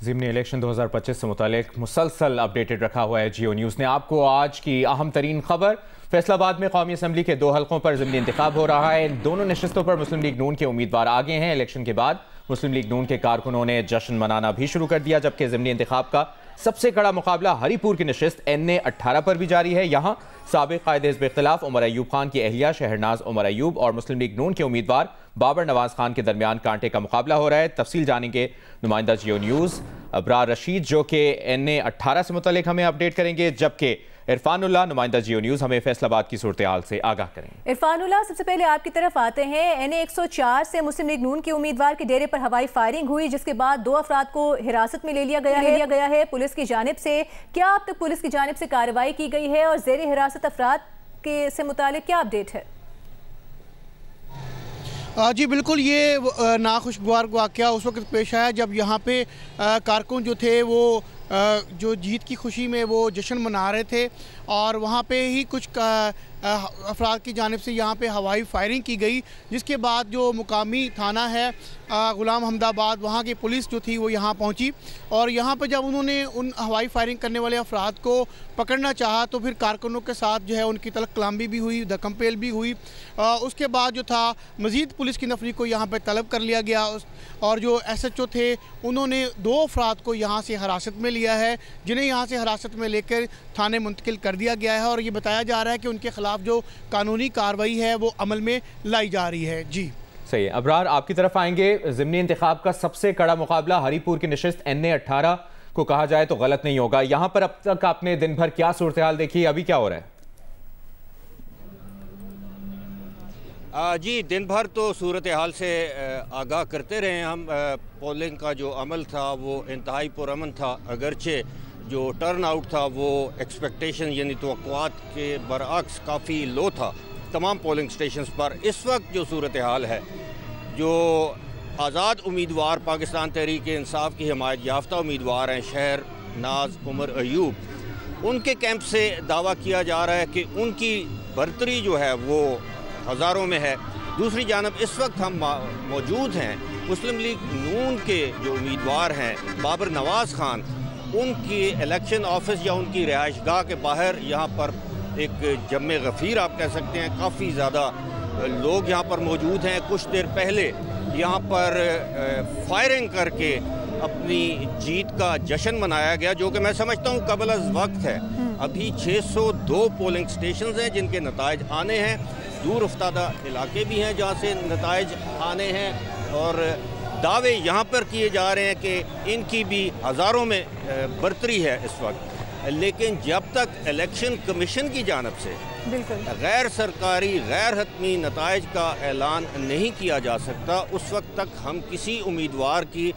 ज़िमनी election 2025 से मुतालिक मुसलसल अपडेटेड रखा हुआ है जियो न्यूज़ ने। आपको आज की अहम तरीन खबर, फैसलाबाद में कौमी असम्बली के 2 हलकों पर ज़िमनी इंतखाब हो रहा है। इन दोनों नशिस्तों पर मुस्लिम लीग नून के उम्मीदवार आगे हैं। इलेक्शन के बाद मुस्लिम लीग नून के कारकुनों ने जश्न मनाना भी शुरू कर दिया, जबकि ज़िमनी इंतखाब का सबसे कड़ा मुकाबला हरीपुर की नशिस्त NA 18 पर भी जारी है। यहाँ साबिक कायदे हिज़्ब इख्तिलाफ उमर अयूब खान की अहलिया शहरनाज उमर अयूब और मुस्लिम लीग नून के उम्मीदवार बाबर नवाज खान के दरमियान कांटे का मुकाबला हो रहा है। तफसील जानेंगे नुमाइंदा जियो न्यूज़ अबरार रशीद, जो कि NA 18 से मुतालिक हमें अपडेट करेंगे, जबकि इरफानुल्लाह नुमाइंदा जियो न्यूज़ हमें फैसलाबाद की सूरत हाल से आगाह करेंगे। इरफानुल्लाह, सबसे पहले आपकी तरफ आते हैं। NA 104 से मुस्लिम लीग नून के उम्मीदवार के डेरे पर हवाई फायरिंग हुई, जिसके बाद 2 अफराद को हिरासत में ले लिया गया है पुलिस की जानिब से। क्या अब तक पुलिस की जानिब से कार्रवाई की गई है और जेर हिरासत अफराद के से मुतालिक क्या अपडेट है? जी बिल्कुल, ये नाखुशगवार वाक़या उस वक्त पेश आया जब यहाँ पे कारकुन जो थे वो जो जीत की खुशी में वो जश्न मना रहे थे और वहाँ पे ही कुछ अफराद की जानिब से यहाँ पे हवाई फायरिंग की गई, जिसके बाद जो मुकामी थाना है गुलाम हमदाबाद, वहाँ की पुलिस जो थी वो यहाँ पहुँची और यहाँ पे जब उन्होंने उन हवाई फायरिंग करने वाले अफराद को पकड़ना चाहा तो फिर कारकुनों के साथ जो है उनकी तलब कलामी भी हुई, धक्कम-पेल भी हुई। उसके बाद जो था मज़ीद पुलिस की नफरी को यहाँ पर तलब कर लिया गया और जो SHO थे उन्होंने 2 अफराद को यहाँ से हिरासत में लिया है, जिन्हें यहाँ से हिरासत में लेकर थाने मुंतकिल कर दिया गया है और ये बताया जा रहा है कि उनके खिलाफ जो कानूनी कार्रवाई है वो अमल में लाई जा रही है। जी सही है। अबरार, आपकी तरफ आएंगे। ज़िमनी इंतखाब का सबसे कड़ा मुकाबला हरीपुर की नशिस्त NA 18 को कहा जाए तो गलत नहीं होगा। यहाँ पर अब तक आपने दिन भर क्या सूरत हाल देखी, अभी क्या हो रहा है? जी, दिन भर तो सूरत हाल से आगाह करते रहे हम। पोलिंग का जो अमल था वो इंतहाई पुरअमन था, अगरचे जो टर्न आउट था वो एक्सपेक्टेशन यानी तवक्कुआत के बरअक्स काफ़ी लो था तमाम पोलिंग स्टेशंस पर। इस वक्त जो सूरत हाल है, जो आज़ाद उम्मीदवार पाकिस्तान तहरीक इंसाफ की हिमायत याफ्ता उम्मीदवार हैं शहरनाज उमर अयूब, उनके कैंप से दावा किया जा रहा है कि उनकी बरतरी जो है वो हज़ारों में है। दूसरी जानब इस वक्त हम मौजूद हैं मुस्लिम लीग नून के जो उम्मीदवार हैं बाबर नवाज खान, उनकी इलेक्शन ऑफिस या उनकी रिहाइशगाह के बाहर यहाँ पर एक जम्मे गफ़ीर आप कह सकते हैं, काफ़ी ज़्यादा लोग यहाँ पर मौजूद हैं। कुछ देर पहले यहाँ पर फायरिंग करके अपनी जीत का जश्न मनाया गया, जो कि मैं समझता हूँ कबल अज़ वक्त है। अभी 602 पोलिंग स्टेशन हैं जिनके नताइज आने हैं, दूर अफ्तादा इलाके भी हैं जहाँ से नताइज आने हैं और दावे यहाँ पर किए जा रहे हैं कि इनकी भी हज़ारों में बरतरी है इस वक्त। लेकिन जब तक इलेक्शन कमीशन की जानब से गैर सरकारी गैर हतमी नताइज का ऐलान नहीं किया जा सकता, उस वक्त तक हम किसी उम्मीदवार की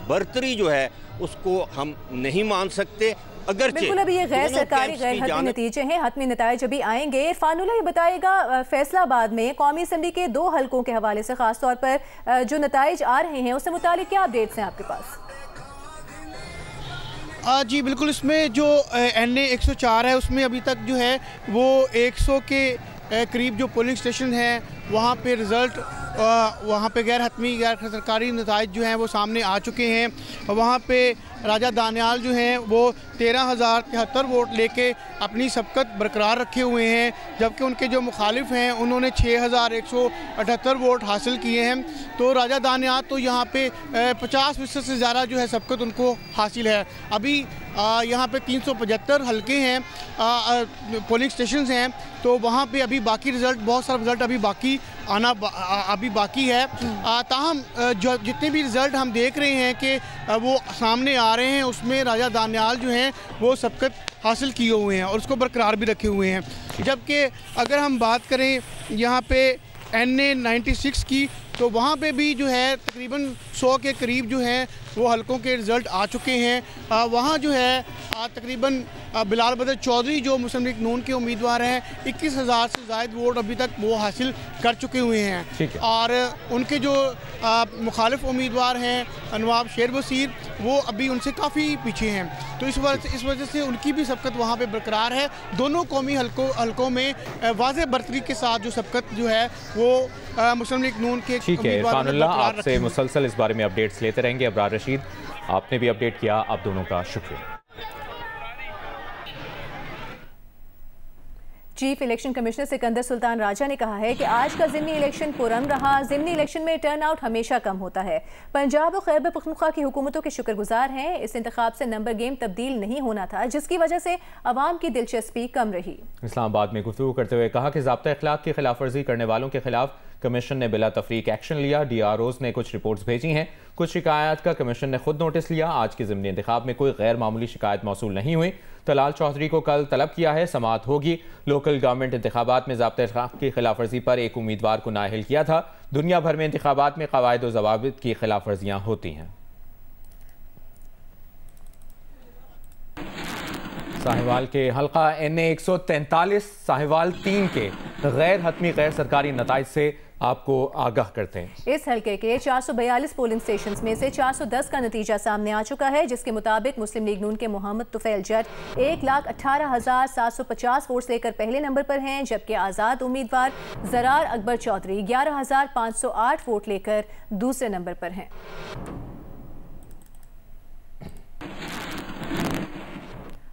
बरतरी जो है उसको हम नहीं मान सकते। बिल्कुल, अभी ये गैर सरकारी गैर हतमी नतीजे हैं, हतमी नताइज अभी आएंगे। इरफानुल्लाह, ये बताएगा फैसलाबाद में कौमी असम्बली के 2 हलकों के हवाले से खास तौर पर जो नताइज आ रहे हैं उससे मुतालिक क्या अपडेट्स हैं आपके पास? जी बिल्कुल, इसमें जो NA 104 है उसमें अभी तक जो है वो 100 के करीब जो पोलिंग स्टेशन हैं वहाँ पे रिज़ल्ट वहाँ पे गैर हतमी गैर सरकारी नताइज जो हैं वो सामने आ चुके हैं। वहाँ पे राजा दानियाल जो हैं वो 13,073 वोट लेके अपनी सबकत बरकरार रखे हुए हैं, जबकि उनके जो मुखालिफ हैं उन्होंने 6,178 वोट हासिल किए हैं। तो राजा दानियाल तो यहाँ पे 50% से ज़्यादा जो है सबकत उनको हासिल है। अभी यहाँ पे 375 हल्के हैं, पोलिंग स्टेशन हैं, तो वहाँ पे अभी बाकी रिज़ल्ट, बहुत सारा रिज़ल्ट अभी बाकी आना अभी बाकी है। ताहम जो जितने भी रिज़ल्ट हम देख रहे हैं कि वो सामने आ रहे हैं उसमें राजा दानियाल जो हैं वो सबकत हासिल किए हुए हैं और उसको बरकरार भी रखे हुए हैं। जबकि अगर हम बात करें यहाँ पे NA 96 की, तो वहाँ पे भी जो है तकरीबन 100 के करीब जो हैं वो हलकों के रिज़ल्ट आ चुके हैं। वहाँ जो है आज तकरीबन बिलाल बदर चौधरी जो मुस्लिम लीग नून के उम्मीदवार हैं 21,000 से ज़ायद वोट अभी तक वो हासिल कर चुके हुए हैं। और उनके जो मुखालिफ उम्मीदवार हैं नवाब शेर बसीर वो अभी उनसे काफ़ी पीछे हैं। तो इस वजह से उनकी भी सबकत वहाँ पे बरकरार है। दोनों कौमी हलकों में वाज़ेह बरतरी के साथ जो सबकत जो है वो मुस्लिम लीग नून के उम्मीदवार ने आपसे मुसलसल इस बारे में अपडेट्स लेते रहेंगे। अबरार रशीद, आपने भी अपडेट किया, आप दोनों का शुक्रिया। Chief election commissioner Sikandar Sultan Raja ने कहा है कि आज का ज़िमनी इलेक्शन पुरअमन रहा। ज़िमनी इलेक्शन में टर्न आउट हमेशा कम होता है। पंजाब और खैबर पख्तूनख्वा की हुकूमतों के शुक्रगुजार हैं। इस इंतखाब से नंबर गेम तब्दील नहीं होना था, जिसकी वजह से अवाम की दिलचस्पी कम रही। इस्लामाबाद में गुफ्तगू करते हुए कहा कि ज़ाब्ता अखलाक की खिलाफ वर्जी करने वालों के खिलाफ कमीशन ने बिला तफरीक एक्शन लिया। DROs ने कुछ रिपोर्ट्स भेजी हैं। कुछ शिकायत का कमीशन ने खुद नोटिस लिया। आज के ज़िमनी इंतखाब में कोई गैर मामूली शिकायत मौसूल नहीं हुई। तलाल चौधरी को कल तलब किया है, समाअत होगी। लोकल गवर्नमेंट इंतखाबात में ज़ाब्ता अखलाक की खिलाफ वर्जी पर एक उम्मीदवार को नाअहल किया था। दुनिया भर में इंतखाबात में कवायद व ज़वाबित की खिलाफ वर्जियाँ होती हैं। साहिवाल के हल्का NA 143 साहिवाल 3 के गैर हतमी गैर सरकारी नताइज से आपको आगाह करते हैं। इस हल्के के 442 पोलिंग स्टेशंस में से 410 का नतीजा सामने आ चुका है, जिसके मुताबिक मुस्लिम लीग नून के मोहम्मद तुफैल जट 1,18,750 वोट्स लेकर पहले नंबर पर हैं, जबकि आज़ाद उम्मीदवार ज़रार अकबर चौधरी 11,508 वोट लेकर दूसरे नंबर पर हैं।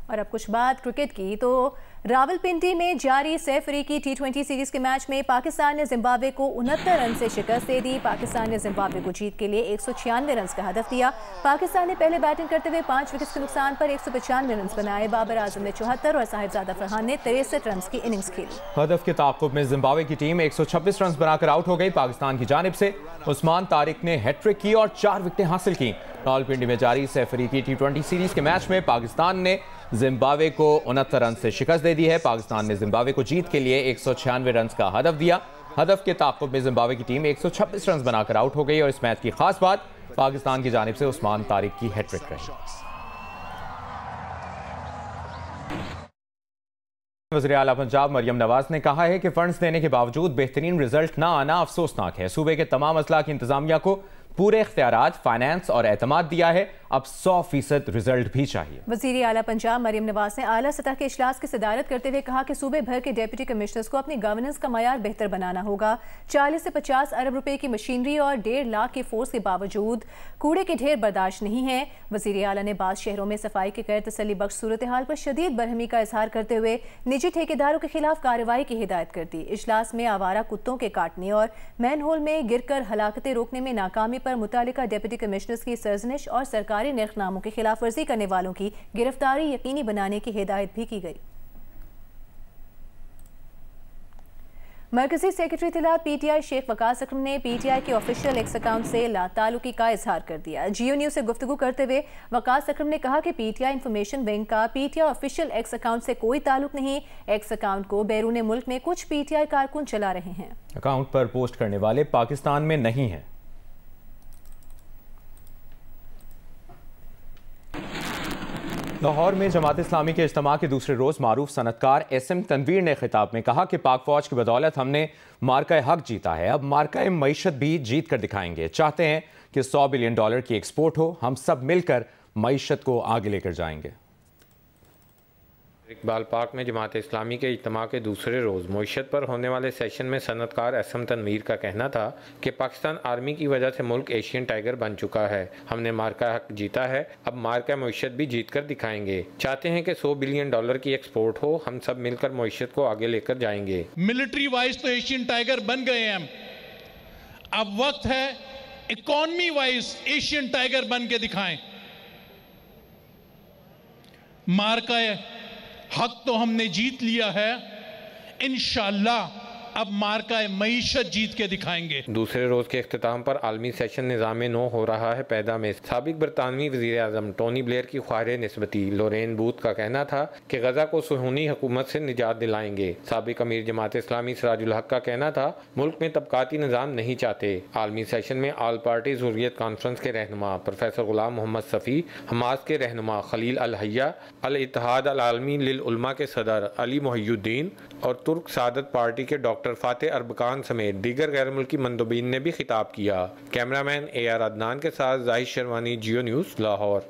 और अब कुछ बात क्रिकेट की, तो रावलपिंडी में जारी सैफरी की T20 सीरीज के मैच में पाकिस्तान ने जिम्बाब्वे को 69 रन से शिकस्त दे दी। पाकिस्तान ने जिम्बाब्वे को जीत के लिए 196 रन का हदफ दिया। पाकिस्तान ने पहले बैटिंग करते हुए 5 विकेट्स के नुकसान पर 195 रन बनाए। बाबर आजम ने 74 और साहिबजादा फरहान ने 63 रन की इनिंग्स खेली। हदफ के ताक़ुब में जिम्बाब्वे की टीम 126 रन बनाकर आउट हो गई। पाकिस्तान की जानिब से उस्मान तारिक ने हैट्रिक की और 4 विकेटें हासिल की। रावलपिंडी में जारी सैफरी की T20 सीरीज के मैच में पाकिस्तान ने जिम्बाब्वे को 69 रन से शिकस्त दे दी है। पाकिस्तान ने जिम्बाब्वे को जीत के लिए 196 रन का हदफ दिया। हदफ के ताक़ुब में जिम्बाब्वे की टीम 126 रन बनाकर आउट हो गई और इस मैच की खास बात पाकिस्तान की जानिब से उस्मान तारिक की हैट्रिक रही। वज़ीर आला पंजाब मरियम नवाज ने कहा है कि फंड्स देने के बावजूद बेहतरीन रिजल्ट ना आना अफसोसनाक है। सूबे के तमाम अजला की इंतजामिया को पूरे इख्तियारात, फाइनेंस और एतमाद दिया है। अब 100% रिजल्ट भी चाहिए। वज़ीर आला पंजाब मरियम नवाज ने आला सतह के इजलास की सदारत करते हुए कहा कि सूबे भर के डिप्टी कमिश्नर्स को अपनी गवर्नेंस का मयार बेहतर बनाना होगा। 40 से 50 अरब रुपए की मशीनरी और 1.5 लाख के फोर्स के बावजूद कूड़े के ढेर बर्दाश्त नहीं है। वज़ीर आला ने बाज़ शहरों में सफाई के गैर तसल्ली बख्श सूरत हाल पर शदीद बरहमी का इजहार करते हुए निजी ठेकेदारों के खिलाफ कार्रवाई की हिदायत कर दी। इजलास में आवारा कुत्तों के काटने और मैन होल में गिरकर हलाकतें रोकने में नाकामी पर मुतालिका डिप्टी कमिश्नर्स की सरजनिश और सरकारी निर्खनामों की खिलाफ वर्जी करने वालों की गिरफ्तारी यकीनी बनाने की हिदायत भी की गई। मरकजी सेक्रेटरी इत्तलात PTI शेख वकास अकरम ने PTI के ऑफिशियल एक्स अकाउंट से लाताल्लुकी का इजहार कर दिया। जियो न्यूज़ से गुफ्तगू करते हुए वकास अकरम ने कहा कि PTI इंफॉर्मेशन विंग का PTI ऑफिशियल एक्स अकाउंट से कोई ताल्लुक नहीं। एक्स अकाउंट को बैरून मुल्क में कुछ PTI कारकुन चला रहे हैं। अकाउंट पर पोस्ट करने वाले पाकिस्तान में नहीं हैं। लाहौर में जमात इस्लामी के इज्तिमा के दूसरे रोज़ मारूफ सनतकार SM तनवीर ने खिताब में कहा कि पाक फौज की बदौलत हमने मार्का हक जीता है, अब मार्का मईशत भी जीत कर दिखाएंगे। चाहते हैं कि $100 बिलियन की एक्सपोर्ट हो, हम सब मिलकर मईशत को आगे लेकर जाएंगे। इकबाल पार्क में जमात इस्लामी के इज्तिमा के दूसरे रोज़ मईशत पर होने वाले सेशन में सनतकार SM तनवीर का कहना था कि पाकिस्तान आर्मी की वजह से मुल्क एशियन टाइगर बन चुका है। हमने मार्का हक जीता है, अब मार्का मईशत भी जीत कर दिखाएंगे। चाहते हैं कि $100 बिलियन की एक्सपोर्ट हो, हम सब मिलकर मईशत को आगे लेकर जाएंगे। मिलिट्री वाइज तो एशियन टाइगर बन गए हैं, अब वक्त है इकोनॉमी वाइज एशियन टाइगर बन के दिखाएं। मार्का हक तो हमने जीत लिया है, इंशाअल्लाह अब मार्का मईशत जीत के दिखाएंगे। दूसरे रोज के इख्तिताम पर आलमी सेशन निज़ाम नौ हो रहा है पैदा में। साबिक बरतानवी वज़ीर आज़म टोनी ब्लेयर की ख्वाहिर निस्बती लोरेन बूथ का कहना था कि गजा को सुहूनी हुकूमत से निजात दिलाएंगे। साबिक अमीर जमात इस्लामी सिराजुल हक का कहना था मुल्क में तबकाती निज़ाम नहीं चाहते। आलमी सेशन में ऑल पार्टी हुर्रियत कॉन्फ्रेंस के रहनुमा प्रोफेसर गुलाम मोहम्मद सफ़ी, हमास के रहनुमा खलील अल हय्या, अल इत्तेहाद अल आलमी लिल उलमा के सदर अली मुहियुद्दीन और तुर्क सादत पार्टी के डॉक्टर फातेह अरबकान समेत दीगर गैर मुल्की मंदुबीन ने भी खिताब किया। कैमरामैन AR अदनान के साथ जाहिद शर्वानी, जियो न्यूज़, लाहौर।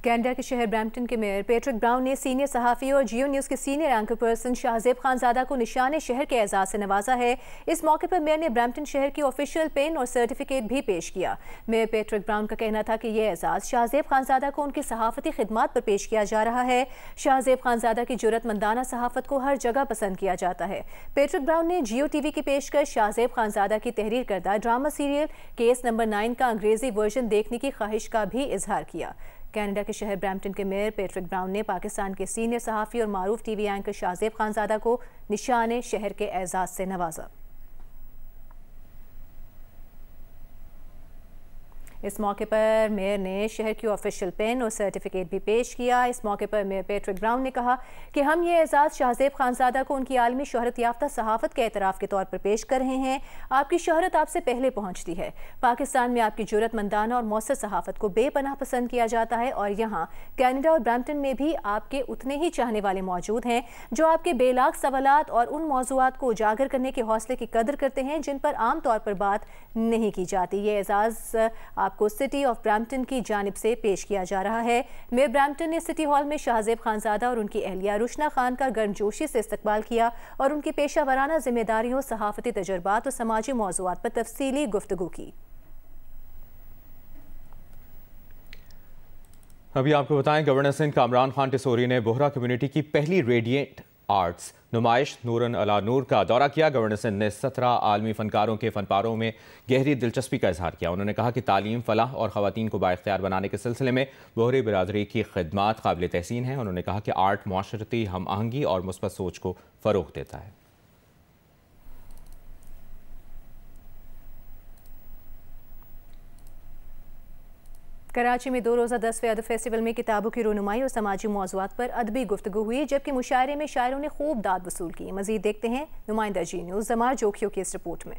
कनाडा के शहर ब्रैम्पटन के मेयर पैट्रिक ब्राउन ने सीनियर सहाफ़ी और जियो न्यूज़ के senior anchor person Shahzeb Khanzada को निशान शहर के एजाज़ से नवाजा है। इस मौके पर मेयर ने ब्रैम्पटन शहर की ऑफिशियल पेन और सर्टिफिकेट भी पेश किया। मेयर पैट्रिक ब्राउन का कहना था कि यह एजाज़ शाहजेब खानज़ादा को उनकी सहाफ़ती खिदमात पर पेश किया जा रहा है। शाहजेब खानज़ादा की जुर्रतमंदाना सहाफ़त को हर जगह पसंद किया जाता है। पैट्रिक ब्राउन ने जियो TV की पेशकश शाहजेब खानज़ादा की तहरीर करदा ड्रामा सीरियल केस नंबर 9 का अंग्रेज़ी वर्जन देखने की ख्वाहिश का भी इजहार किया। कनाडा के शहर ब्रैम्पटन के मेयर पैट्रिक ब्राउन ने पाकिस्तान के सीनियर सहाफ़ी और मारूफ TV एंकर शाहजेब खानज़ादा को निशान शहर के एजाज़ से नवाजा। इस मौके पर मेयर ने शहर की ऑफिशियल पेन और सर्टिफिकेट भी पेश किया। इस मौके पर मेयर पैट्रिक ब्राउन ने कहा कि हम ये एजाज़ शाहजेब खानज़ादा को उनकी आलमी शोहरत याफ्ता सहाफ़त के एतराफ़ के तौर पर पेश कर रहे हैं। आपकी शोहरत आपसे पहले पहुँचती है। पाकिस्तान में आपकी जुर्रतमंदाना और मौसर सहाफ़त को बेपनाह पसंद किया जाता है और यहाँ कनाडा और ब्रैम्पटन में भी आपके उतने ही चाहने वाले मौजूद हैं जो आपके बेलाग सवालात और उन मौज़ूआत को उजागर करने के हौसले की कदर करते हैं जिन पर आम तौर पर बात नहीं की जाती। ये एजाज़ आपको सिटी ऑफ ब्रैम्पटन की जानिब से पेश किया जा रहा है। मेयर ब्रैम्पटन ने सिटी हॉल में शाहजेब खानज़ादा और उनकी अहलिया रुशना खान का गर्मजोशी से इस्तकबाल किया और उनकी पेशा वराना जिम्मेदारियों, सहाफ़ती तजुर्बात और समाजी मौज़ूआत पर तफसीली गुफ्तगू की। अभी आपको बताएं, गवर्नर सिंध कामरान खान टिसोरी ने बोहरा कम्युनिटी की पहली रेडिएंट आर्ट्स नुमाइश नूरन अला नूर का दौरा किया। गवर्नर सिंध ने 17 आलमी फनकारों के फनपारों में गहरी दिलचस्पी का इजहार किया। उन्होंने कहा कि तालीम, फलाह और ख़वातीन को बाइख्तियार बनाने के सिलसिले में बोहरी बिरादरी की खिदमात काबिल तहसीन है। उन्होंने कहा कि आर्ट मुआशरती हम आहंगी और मुस्बत सोच को फ़रोग़ देता है। कराची में 2 रोज़ा 10वें अदब फेस्टिवल में किताबों की रोनुमाई और समाजी मौज़ूआत पर अदबी गुफ्तगू हुई, जबकि मुशायरे में शायरों ने खूब दाद वसूल की। मज़ीद देखते हैं नुमाइंदा जी न्यूज़ जमार जोखियों की इस रिपोर्ट में।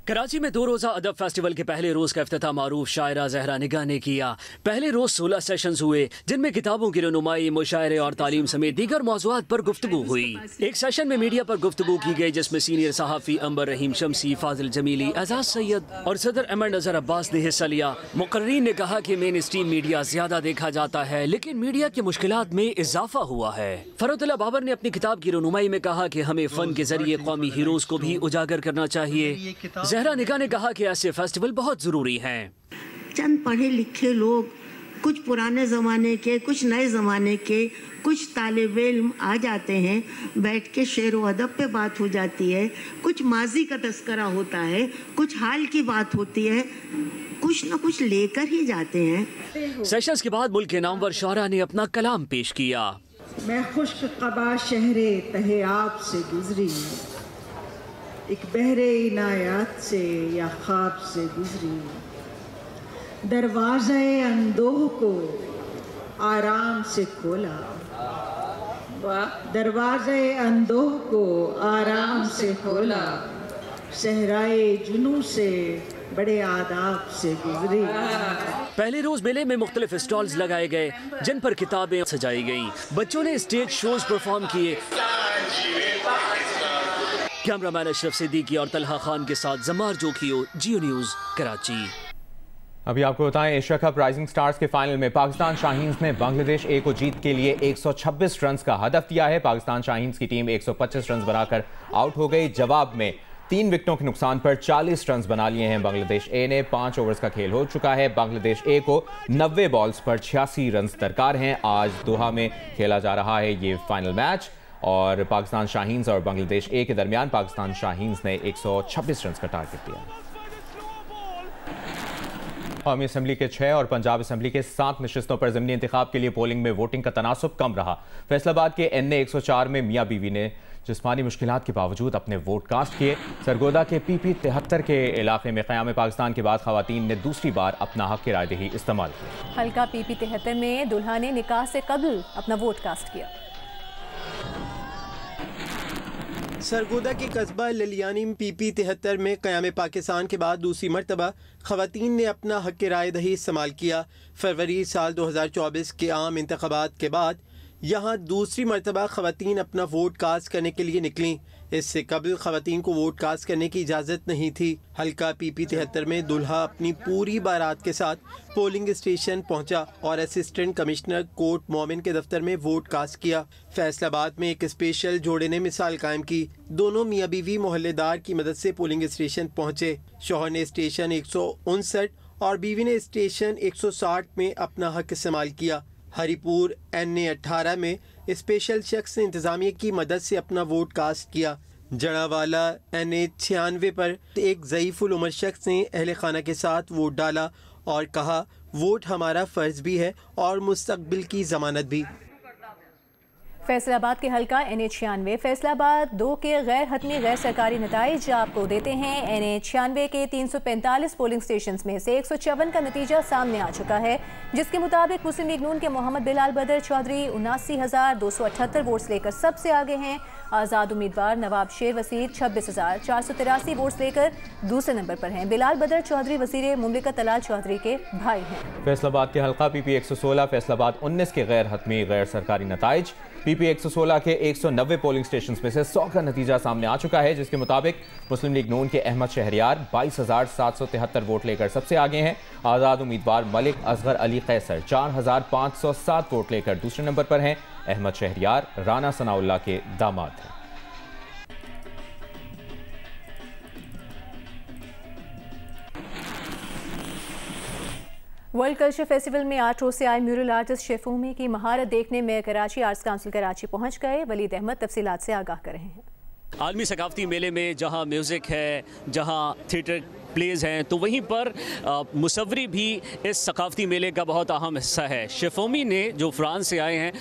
कराची में 2 रोज़ा अदब फेस्टिवल के पहले रोज का इफ्तिताह मारूफ शायरा ज़हरा निगाह ने किया। पहले रोज 16 सेशंस हुए जिनमें किताबों की रनुमाई, मुशायरे और तालीम समेत दीगर मौज़ूआत पर गुफ्तगू हुई। एक सेशन में मीडिया पर गुफ्तगू की गई जिसमें सीनियर सहाफ़ी अंबर रहीम शमसी, फाजिल जमीली, एजाज सैयद और सदर अमर नज़र अब्बास ने हिस्सा लिया। मुकर्रीन ने कहा कि मेन स्ट्रीम मीडिया ज्यादा देखा जाता है लेकिन मीडिया की मुश्किलात में इजाफा हुआ है। फरोतुल्लाह बाबर ने अपनी किताब की रनुमाई में कहा कि हमें फ़न के जरिए कौमी हीरोज़ को भी उजागर करना चाहिए। ज़हरा निगाह ने कहा कि ऐसे फेस्टिवल बहुत जरूरी हैं। चंद पढ़े लिखे लोग, कुछ पुराने ज़माने के, कुछ नए ज़माने के, कुछ तालिब इल्म आ जाते हैं, बैठ के शेर व अदब पे बात हो जाती है, कुछ माजी का तस्करा होता है, कुछ हाल की बात होती है, कुछ न कुछ लेकर ही जाते हैं। सेशंस के बाद मुल्क के नामवर शोरा ने अपना कलाम पेश किया। मैं खुश्क क़बा शहरे तहे आप से गुजरी, एक बहरे इनायात से या ख्वाब से गुजरी, दरवाज़े अंदोह को आराम से खोला, दरवाज़े अंदोह को आराम से खोला, सहराए जुनू से बड़े आदाब से गुजरी। पहले रोज मेले में मुख्तलिफ स्टॉल्स लगाए गए जिन पर किताबें सजाई गईं। बच्चों ने स्टेज शोज परफॉर्म किए। कैमरामैन अशरफ सिद्दीकी और तलहा खान के साथ जमार जोखियो, जियो न्यूज़, कराची। अभी आपको बताएं, एशिया कप राइजिंग स्टार्स के फाइनल में पाकिस्तान शाहीन्स ने बांग्लादेश ए को जीत के लिए 126 रन का हदफ दिया है। पाकिस्तान शाहीन्स की टीम 125 रन बनाकर आउट हो गई। जवाब में 3 विकेटों के नुकसान पर 40 रन बना लिए हैं बांग्लादेश ए ने। 5 ओवर्स का खेल हो चुका है। बांग्लादेश ए को 90 बॉल्स पर 86 रन दरकार हैं। आज दोहा में खेला जा रहा है ये फाइनल मैच और पाकिस्तान शाहीन्स और बांग्लादेश ए के दरमियान पाकिस्तान शाहीन्स ने 126 रन का टारगेट दिया। कौमी असम्बली के 6 और पंजाब असम्बली के 7 नशिस्तों पर ज़मीनी इंतखाब के लिए पोलिंग में वोटिंग का तनासुब कम रहा। फैसलाबाद के NA 104 में मियाँ बीवी ने जिस्मानी मुश्किलात के बावजूद अपने वोट कास्ट किए। सरगोदा के PP 73 के इलाके में क़याम पाकिस्तान के बाद ख़वातीन ने दूसरी बार अपना हक की रायदही इस्तेमाल की। हल्का PP 73 में दुल्हा ने निकाह से कबल अपना वोट कास्ट किया। सरगोदा के कस्बा ललियानी में PP 73 में क़याम पाकिस्तान के बाद दूसरी मरतबा ख़वातीन ने अपना हक राय-दही इस्तेमाल किया। फरवरी साल 2024 के आम इंतख़ाबात के बाद यहाँ दूसरी मरतबा ख़वातीन अपना वोट कास्ट करने के लिए निकलीं। इससे कबल ख़वातीन को वोट कास्ट करने की इजाज़त नहीं थी। हल्का PP 73 में दुल्हा अपनी पूरी बारात के साथ पोलिंग स्टेशन पहुंचा और असिस्टेंट कमिश्नर कोर्ट मोमिन के दफ्तर में वोट कास्ट किया। फैसलाबाद में एक स्पेशल जोड़े ने मिसाल कायम की। दोनों मियाँ बीवी मोहल्लेदार की मदद से पोलिंग स्टेशन पहुँचे। शौहर ने स्टेशन 159 और बीवी ने स्टेशन 160 में अपना हक इस्तेमाल किया। हरिपुर NA 18 में स्पेशल शख्स ने इंतज़ामिया की मदद से अपना वोट कास्ट किया। जड़ावाला NA 96 पर एक ज़ईफ़ुल उमर शख्स ने अहले खाना के साथ वोट डाला और कहा, वोट हमारा फ़र्ज़ भी है और मुस्तक़बिल की ज़मानत भी। फैसलाबाद के हल्का NA 96 फैसलाबाद 2 के गैर हतमी गैर सरकारी नताइज आपको देते हैं। NA 96 के 345 पोलिंग स्टेशन में से 154 का नतीजा सामने आ चुका है, जिसके मुताबिक मुस्लिम लीग नून के मोहम्मद बिलाल बदर चौधरी 79,278 वोट्स लेकर सबसे आगे हैं। आज़ाद उम्मीदवार नवाब शेर वसीर 26,483 वोट्स लेकर दूसरे नंबर पर हैं। बिलाल बदर चौधरी वज़ीर मुमलिकत तलाल चौधरी के भाई हैं। फैसलाबाद के हल्का PP 116 फैसलाबाद 19 के गैर हतमी गैर सरकारी नताइज। PP 116 के 190 पोलिंग स्टेशन में से 100 का नतीजा सामने आ चुका है, जिसके मुताबिक मुस्लिम लीग नून के अहमद शहरियार 22,773 वोट लेकर सबसे आगे हैं। आज़ाद उम्मीदवार मलिक असगर अली कैसर 4,507 वोट लेकर दूसरे नंबर पर हैं। अहमद शहरियार राना सनाउल्लाह के दामाद हैं। वर्ल्ड कल्चर फेस्टिवल में 8 रोज से आए म्यूरल आर्टिस्ट शेफोमी की महारत देखने में कराची आर्ट्स काउंसिल कराची पहुंच गए। वलीद अहमद तफसीलात से आगाह कर रहे हैं। आलमी सकाफती मेले में जहां म्यूज़िक है, जहां थिएटर प्लेज हैं, तो वहीं पर मुसव्वरी भी इस सकाफती मेले का बहुत अहम हिस्सा है। शेफोमी ने जो फ्रांस से आए हैं,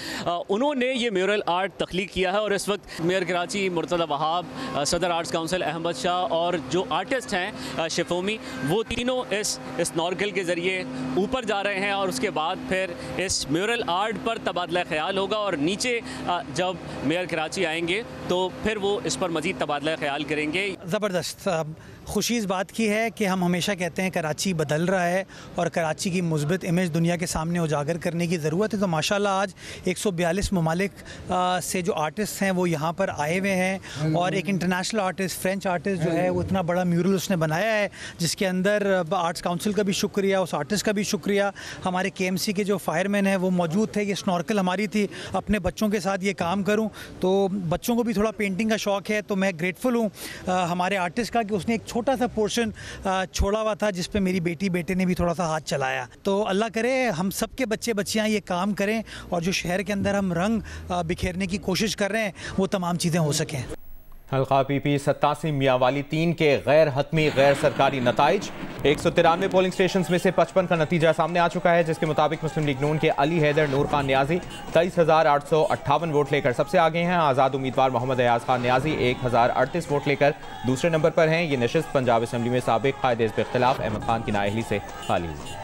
उन्होंने ये म्यूरल आर्ट तख्लीक किया है और इस वक्त मेयर कराची मुर्तज़ा वहाब, सदर आर्ट्स काउंसिल अहमद शाह और जो आर्टिस्ट हैं शेफोमी, वो तीनों इस स्नॉर्कल के ज़रिए ऊपर जा रहे हैं और उसके बाद फिर इस म्यूरल आर्ट पर तबादला ख्याल होगा और नीचे जब मेयर कराची आएंगे तो फिर वो इस पर मज़ीद तबादला ख्याल करेंगे। ज़बरदस्त खुशी इस बात की है कि हम हमेशा कहते हैं कराची बदल रहा है और कराची की मुस्बित इमेज दुनिया के सामने उजागर करने की ज़रूरत है। तो माशाल्लाह आज 142 ममालिक से जो आर्टिस्ट हैं वो यहाँ पर आए हुए हैं और एक इंटरनेशनल आर्टिस्ट, फ्रेंच आर्टिस्ट जो है वो इतना बड़ा म्यूरल उसने बनाया है, जिसके अंदर आर्ट्स काउंसिल का भी शुक्रिया, उस आर्टिस्ट का भी शुक्रिया। हमारे KMC के जो फायरमैन हैं वो मौजूद थे। ये स्नॉर्कल हमारी थी, अपने बच्चों के साथ ये काम करूँ, तो बच्चों को भी थोड़ा पेंटिंग का शौक़ है, तो मैं ग्रेटफुल हूँ हमारे आर्टिस्ट का कि उसने एक छोटा सा पोर्शन छोड़ा हुआ था जिस पे मेरी बेटे ने भी थोड़ा सा हाथ चलाया। तो अल्लाह करे हम सब के बच्चे बच्चियाँ ये काम करें और जो शहर के अंदर हम रंग बिखेरने की कोशिश कर रहे हैं वो तमाम चीज़ें हो सकें। हल्का PP 87 मियांवाली 3 के गैर हतमी गैर सरकारी नताइज। 193 पोलिंग स्टेशन में से 55 का नतीजा सामने आ चुका है, जिसके मुताबिक मुस्लिम लीग नून के अली हैदर नूर खान न्याजी 23,858 वोट लेकर सबसे आगे हैं। आज़ाद उम्मीदवार मोहम्मद अयाज खान न्याजी 1,038 वोट लेकर दूसरे नंबर पर हैं। ये नशिस्त पंजाब असम्बली में साबिक कायदे इख्तिलाफ अहमद खान की नाअहली से खाली हुई।